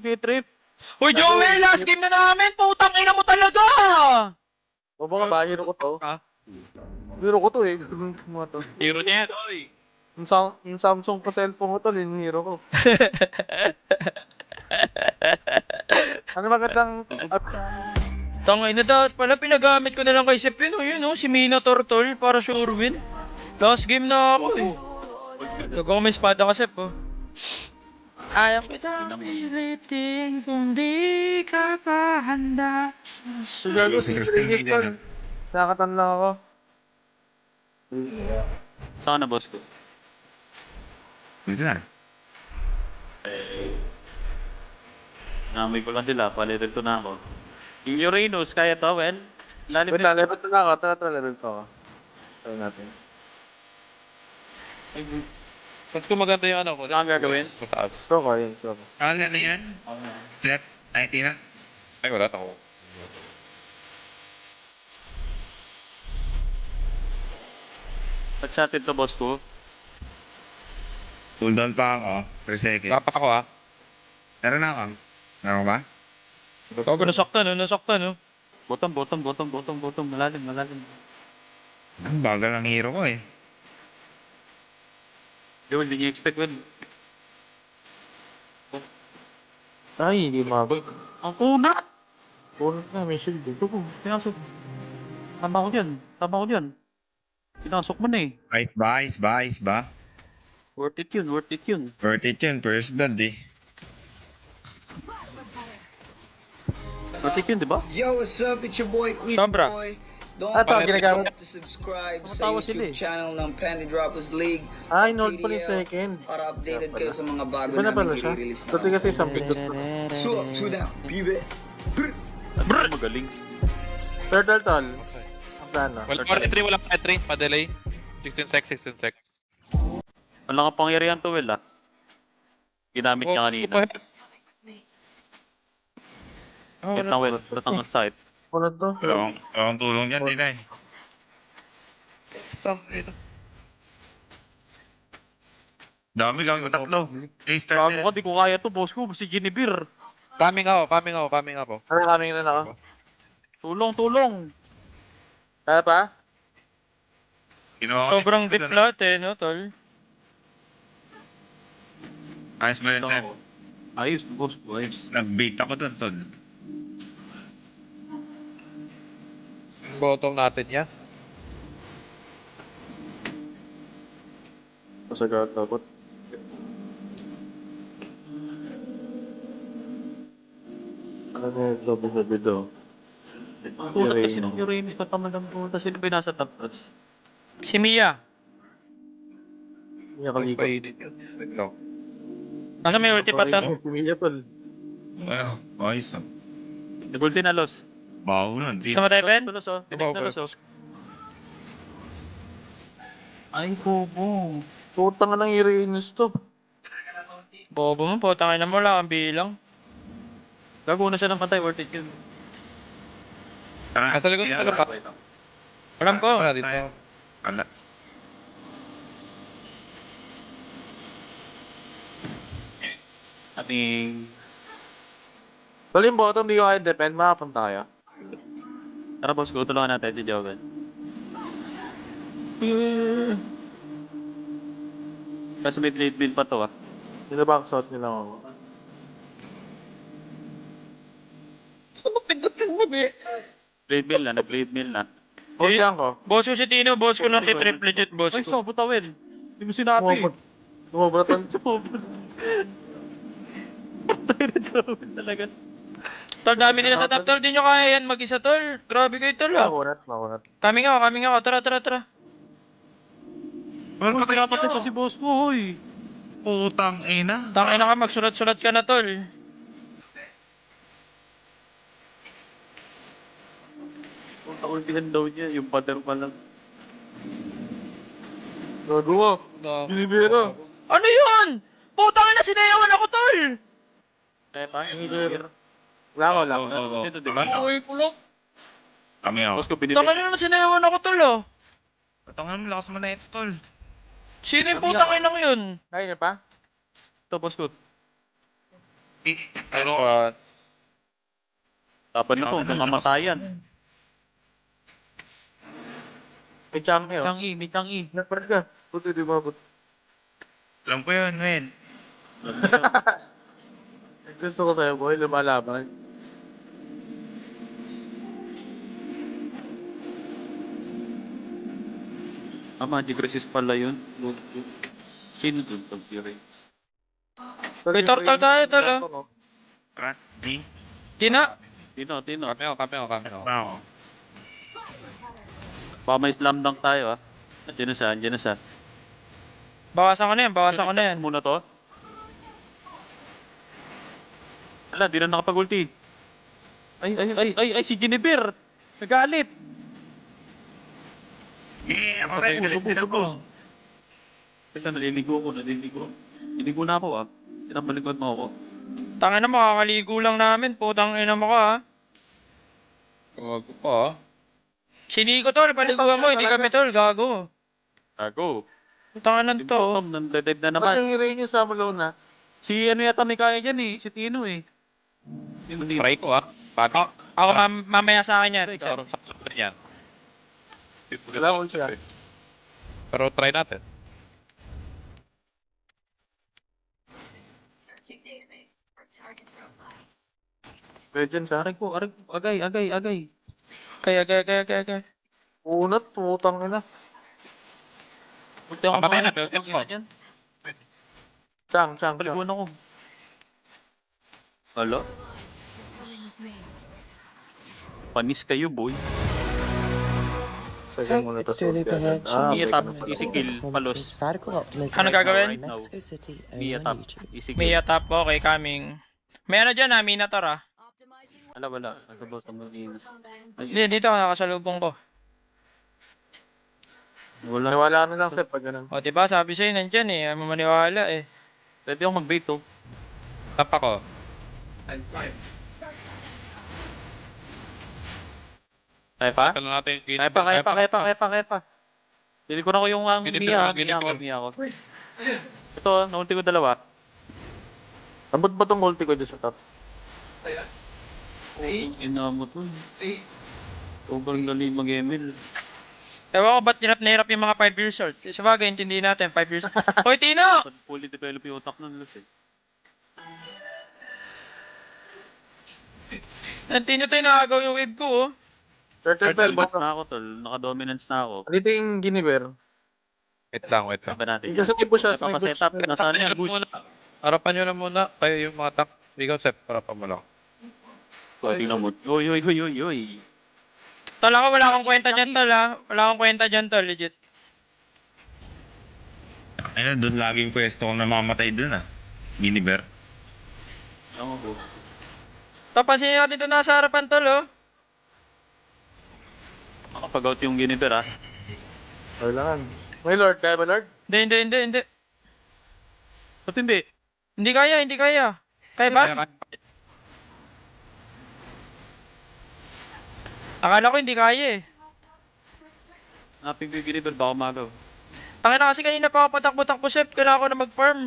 nag-trip. Hoy, Joel! Last game na namin! Putang ina mo talaga! O baka ba, hero ko to? Ha? Hero ko to eh. Mga to. Hero niya yan, oy! Yung Samsung pa cellphone ko to, yung hero ko. Ano magandang Tangay na dapat pala, pinagamit ko na lang kay Sep yun, oh, yun, oh, si Mina Tortol para sure win. Last game na ako, eh. Gagawa ko may espada ka, Sep, oh. Ayaw kita pilitin kung di ka pa handa. Siguro Si Christine Hayden. nakakatan lang ako. Saan na, boss ko? Dito na. Namoy ko lang sila, palitin ko na ako. Yung Uranus, kaya to, well? Lalim Wait lang, level 2 na ako. Tara, level 2 ako. Tara natin. Mas ko maganda yung ano ko, ano ang gagawin? Mataas. So, kaya. So, Ano na yan? Left, 90 na. Ay, wala ako. At sa atin to, boss ko. Cooldown pa ako. Per second. Wala pa ako, ha? Meron na ako. Meron ba? Gago, nasaktan, no? Nasaktan, no? Bottom, malalim. Ang bagal ng hero ko eh. Joel, hindi niya expect, well. ay, hindi mabag. Ang kunat! Puro na, may shield dito ko. Pinasok. Tama ko dyan. Pinasok mo na eh. Ice ba? Worth it yun. Worth it yun, first blood eh. Worth it yun, di ba? Yo, what's up? It's your boy, Queasy Sombra. Boy. Don't Ito, forget ginagamit. to subscribe sa Tumatawa sila YouTube eh. channel ng Penny Droppers League. Ah, inold pa ni second. Para updated kayo sa mga bago Iba na pala namin siya. i-release Dati kasi isang pindot ko. So up, so down, pibe. Brr! Magaling. Turtle tol. Ang plano. Wala pa 3, wala pa 3. Pa-delay. 16 sec. Wala kang pangyarihan to, Will, ah. Ginamit niya kanina. Oh, Wait lang, Will. Lutang ang site. Wala to. Wala akong tulong dyan, di na eh. ito. Dami gawin ko tatlo. A-start Gago na. ka, di ko kaya to, boss ko. Si Ginibir. Coming ako. Ano kaming na ako? Tulong. Kaya pa? Ginawa ko Sobrang yung deep doon. lahat eh, no, tol? Ayos mo yun, Seb. Ayos, boss ko, ayos. Nag-bait ako doon, tol. Bottom natin yan. Masagat ako. Ano na yung lobby sa video? Tulad kasi nung Uranus pa tamalang puta. Sino ba yung nasa top plus? Si Mia. Hindi ako ligo. Painit yun. Wait lang. Ano may ulti pa to? Pumilya tol. Well, ayos ah. Nag-ulti na los. Baho nun, di. Sa matay, Ben? Tulos, oh. Tumaw, Tinig na Ben. los, oh. Ay, bobo. Putang ng Uranus to. Bobo mo, putang ina mo lang, ang bilang. Gago na siya ng pantay, worth it yun. Tara, Nasa likod yan. talaga. Alam ko. Wala dito. Tayo. Wala. Ating... Tol yung bottom, di ko kaya depend. Makapunta kaya. Tara, boss, go. Tulungan natin si Joven. Kasi may blade build pa to, ah. Ninabackshot nila ako. Blade build na, nag-blade build na. Pagyan ko. Boss ko si Tino, boss ko lang triple legit, boss ko. Ay, so, puta, Will. Hindi mo sinabi. Tumabratan. Talaga. Tol, dami nila sa top, tol. Di nyo kaya yan mag-isa, tol. Grabe kayo, tol, ah. Makunat. Coming ako. Tara. Well, patay Pinapatay pa nyo. si boss mo, hoy. Putang ina. Tangin na ka, magsulat-sulat ka na, tol. Kung takulpihan daw niya, yung pader pa lang. Gago mo. Binibira. Ano yun? Putang ina, sinayawan ako, tol! Wala ko. Ito, di ba? Kami ako. Boss ko, binibig. Tangin na naman, sinayawan ako, tol, oh. Patangan mo, lakas mo na ito, tol. Sino yung putang ina yun? Kaya niya pa? Ito, boss ko. Pero, Tapan nito, mamatayan. May Changi, oh. Changi, may Changi. Napad ka. Buti di mabot. alam ko yun, Wen. Gusto ko sa'yo, boy. Lumalaban. Magic resist pala yun. Sino dun? Pag-fury. May turtle tayo, tol, oh. Di? Tina. Tino. Cameo. Baka may slam dunk tayo, ah. Andiyan na siya. Bawasan ko na yan. Muna to. Wala, di na nakapag-ulti. Ay, si Ginever! Nagalit! Ako rin, galit ako. Teka, naliligo ako. Naligo na ako, ah. Sinapalikod mo ako. Tangin na, makakaligo lang namin. Putang ina mo ka, ha. Gago pa, ah. Sinigo, tol. Paliguan mo. Hindi kami, tol. Gago. Gago. Putang ina to. Tom, nandadive na Ba't naman. yung hirain niyo sa Malona? Si ano yata may kaya dyan, eh. Si Tino, eh. Try ko ah. Bago. Ako mamaya sa akin yan. Pero sa yan. Wala ko siya. Pero try natin. Legends, ha? Aray ko. Agay. Kaya. Unat, putang ina. Punti ako Mamaya na, makakita. build mo. Yan. Chang. Paliguan ako. Hala? Panis kayo, boy. Sige muna to. Mia top, easy kill, palos. Ano gagawin? Right now. Mia top, easy kill. Mia top. Okay, coming. May ano dyan, ha. Minator, ha. Wala. Nagabot ang mga Hindi, dito. Nakasalubong ko. Wala. Wala na lang, sir, pag ganun. O, diba? Sabi sa'yo, nandyan, eh. Mamaniwala, eh. Pwede akong mag-bait, oh. Tap ako. Kaya pa? Kaya natin yung Kaya pa. Dili ko na ko yung Mia Ginibir. ako. Ito, naunti ko dalawa. Abot ba tong ulti ko dyan sa top? Inamot mo. Sobrang galing mag-ML. Ewan ko ba't hirap na hirap yung mga 5 years old. Sa bagay, intindihin natin, 5 years old. Hoy, Tino! Fully develop yung utak nun, Luz, eh. Tino tayo nakagaw yung wave ko, oh. Turtle Bell, Dominance basta. na ako, tol. Naka-dominance na ako. Dito yung Giniver. Wait lang. Ba natin? Kasi may push siya. Kaya pa setup. Nasaan yan? Bush. Harapan nyo na muna. Kayo yung mga tank. Ikaw, Sep. Harapan mo lang. Tingnan mo. Uy. Tol, ako wala akong kwenta dyan, tol, ha. Wala akong kwenta dyan, tol, legit. Ayun, doon laging pwesto kong namamatay doon ah. Giniber. Ako ko. Tol, pansinin natin ito nasa harapan, tol, oh. Makapag-out yung Giniber, ah. Kailangan. May Lord, kaya ba Lord? Hindi. Ba't hindi? Hindi kaya. Kaya ba? Akala ko hindi kaya, eh. Naping ko yung Giniber, baka magaw. Tangin na kasi kanina pa ako patakbo-takbo, chef. Kailangan ko na mag-farm.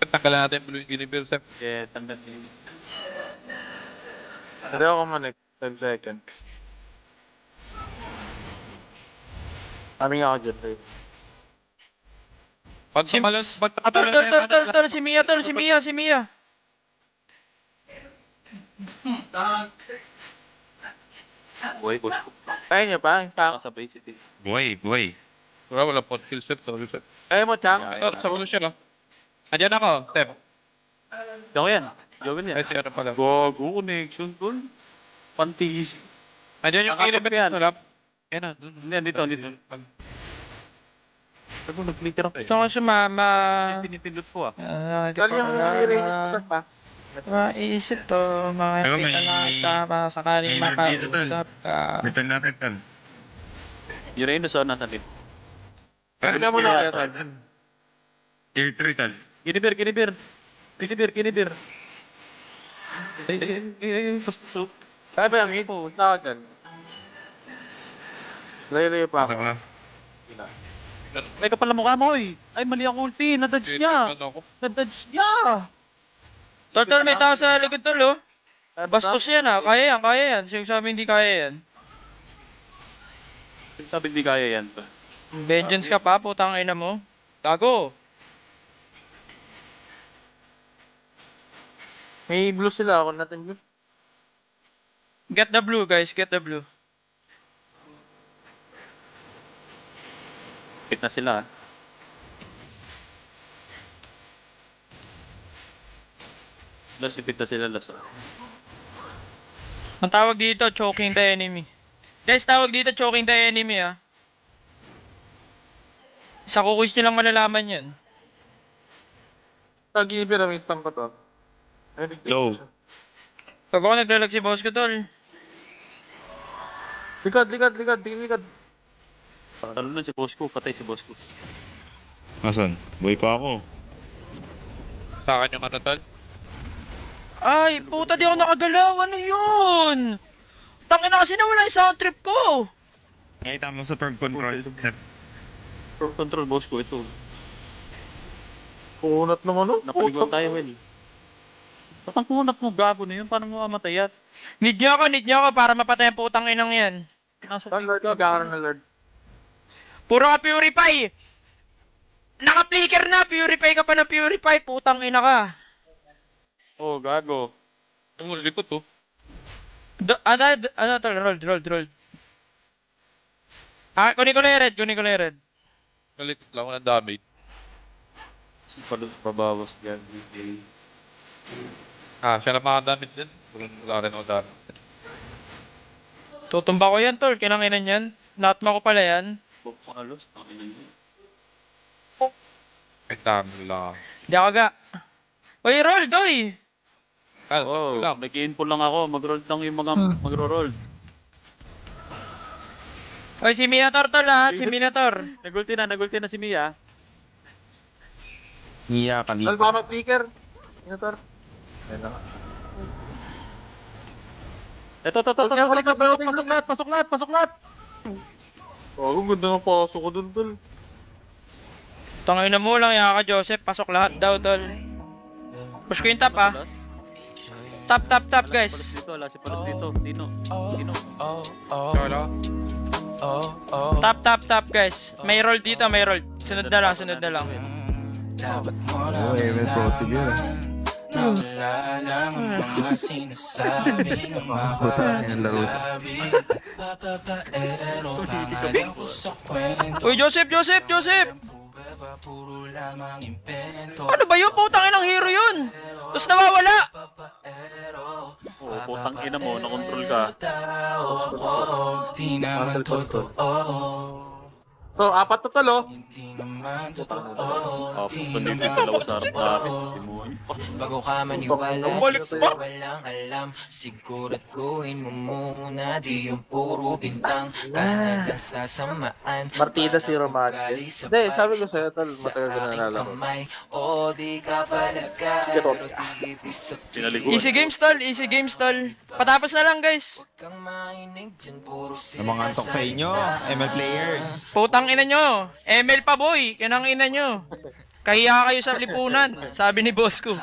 Tanggalan natin yung blue Ginibir, Sep. Yeah, tanda din. Hindi ako manik. 10 seconds. Aming ako dyan, Dave. Pag tumalos, Tol, si Mia. Boy, push ko. Kaya niya pa? Chang? Nakasabay si Tim. Buhay. wala pot kill, Sep. Sorry, Sep. Kaya mo, Chang? Sa ulo siya, no? Andiyan ako, Sep. Ikaw yan. Gawin yan. Ay, siya na pala. Gogo connection, tol. Pantis. Andiyan yung Nakakapag Ginibir. yan. Wala. Yan na. Hindi, dito. Sabi mo, nag-clicker ako. Gusto ko sumama. Tinitindot ko, ah. Dali yung hirain niyo sa top, ha? Maisip to, mga Pero may- kita na tama sakaling may energy ito, tol. makausap ka. Metal natin, Tal. Uranus, oh, nasa lip. Tignan mo na kaya, Tal. Tier 3, Tal. Ginibir. Ay, pasto. Kaya ba yung hit? Punta ako dyan. Layo-layo pa ako. Baka May kapal na mukha mo eh. Ay, mali ang ulti. Nadodge niya. Ano ako? Nadodge niya. Tol, may tao sa likod tol, oh. Bastos yan ah. Kaya yan. Sinasabi hindi kaya yan. Sabi hindi kaya yan. Vengeance ka pa, putang ina mo. Tago. May blue sila ako natin blue. Get the blue, guys. Get the blue. Pit na sila. Last, ipit na sila last. Ang tawag dito, choking the enemy. Guys, tawag dito, choking the enemy ah. Sa kukuis nyo lang malalaman yun. Tagi pyramid pang ko to. Yo. Pag ako naglalag si boss ko, tol. Likad. Talo na si boss ko. Patay si boss ko. Nasaan? Buhay pa ako. Sa akin yung ano, tol? Ay, puta, di ako nakagalaw. Ano yun? Tangin na kasi nawala yung sound trip ko. Nakita mo sa perm control. For control boss ko ito. Kunat naman oh. Napaligon tayo, Well. Ba't ang kunat mo? Gago na yun. Paano mo mamatay yan? Need nyo ako para mapatay ang putang inang yan. Nasa Lord, gagawin ng Lord. Puro ka purify! Naka-flicker na! Purify ka pa ng purify! Putang ina ka! Oh, gago. Ang likod to. Ano to? Roll. Ah, kunin ko na yung red. Nalikod lang, walang damage. Pabawas dyan. Siya na makadamit din. Wala rin ako damage. Tutumba ko yan, tol. Kinanginan yan. Natma ko pala yan. Pangalos. Ay, dami lang. Hindi ako ga. Uy, roll, doy! Oh, lang. nag-i-info lang ako. Mag-roll lang yung mga magro-roll. Uy, si Minator, tol, ha? Si Minator. Nagulti na si Mia. Niya, Lord, kalipa. baka mag-flicker. Minator. Ayun na. Ito. Pasok lahat. Oh, ang ganda ng pasok ko dun, tol. Tangay na mo lang, yaka Joseph. Pasok lahat daw, tol. Push ko yung top, ha? Top, guys. Wala si Palos dito. Tino. Wala. Top, guys. May roll dito, may roll. Sunod na lang. Oo, may pro team yun ah. Nawala lang ang mga sinasabi ng mga Ang laro. babaero pangalan ko sa kwento. Uy, Joseph! Pruweba, puro lamang impento. Ano ba yun? Putang inang hero yun! Tapos nawawala! Oo, putang ina mo. Nakontrol ka. Di naman totoo. So, apat to tol, oh. Hindi naman totoo. Punta dito yung dalawa sa harap namin. Timuhan pa. Bago ka maniwala, Balik di pa. walang alam. Siguraduhin mo muna, di yung puro bintang. Kaya lang sasamaan. Partida si Romantis. Hindi, sabi ko sa'yo, tol, matagal ko na nalaro. O di ka palaga. Sige, tol. Sinaliguan. Easy games, tol. Patapos na lang, guys. Kang mainig dyan, puro Ang mga antok sa inyo, ML players. Putang ina nyo. ML pa, boy. Kinang ina nyo. Kahiya kayo sa lipunan. Sabi ni boss ko.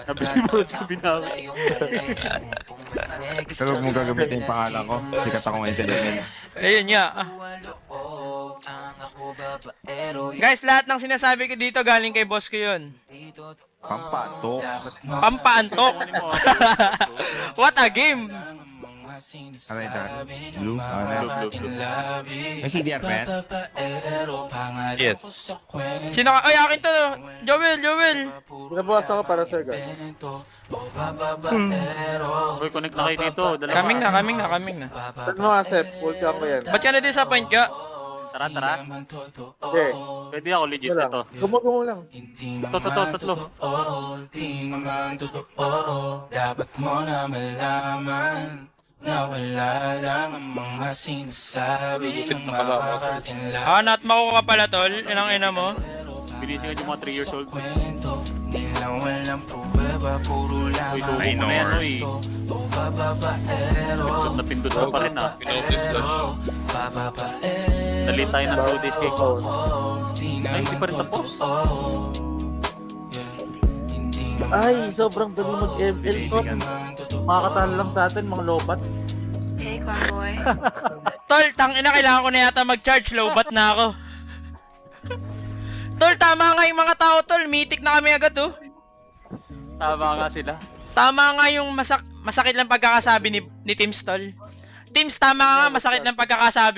Sabi mo sa binawa. Pero huwag mong gagamitin yung pangalan ko. Sikat ako ngayon sa ML. Ayun nga. Guys, lahat ng sinasabi ko dito galing kay boss ko yun. Pampatok. Pampaantok. What a game. Ano ito? Blue? Ano? May CDR pa yan? Yes. Sino ka? Ay, akin to. Joel. Pinabukas ako para sa'yo, guys. Uy, connect na kayo dito. Dalawa. Coming na. Tol mo nga, Sep. Full cam mo yan. Ba't ka na-disappoint ka? Tara. Okay. Pwede ako legit Ito lang. ito. Gumagumo lang. Tatlo. Di naman totoo. Dapat mo na malaman na wala lang ang mga sinasabi ng mga katinla. Natma ko ka pala, tol. Inang ina mo. Binisingan yung mga 3 years old. Kwento, nilang walang pruweba, puro Uy, lamang tubo mo na yan, uy. o babaero. Pindot na pindot ka pa rin ah. Pinotis flash. Babaero. Dali tayo ng 2 days kay Coach. Ay, hindi pa rin tapos. Ay, sobrang dali mag-ML to. Makakatalo lang sa atin, mga lobat. Hey, clown boy. Tol, tangina, kailangan ko na yata mag-charge. Lowbat na ako. Tol, tama nga yung mga tao, tol. Mythic na kami agad, oh. Tama nga sila. Tama nga yung masakit lang pagkakasabi ni Teams, tol. Teams, tama nga, masakit lang pagkakasabi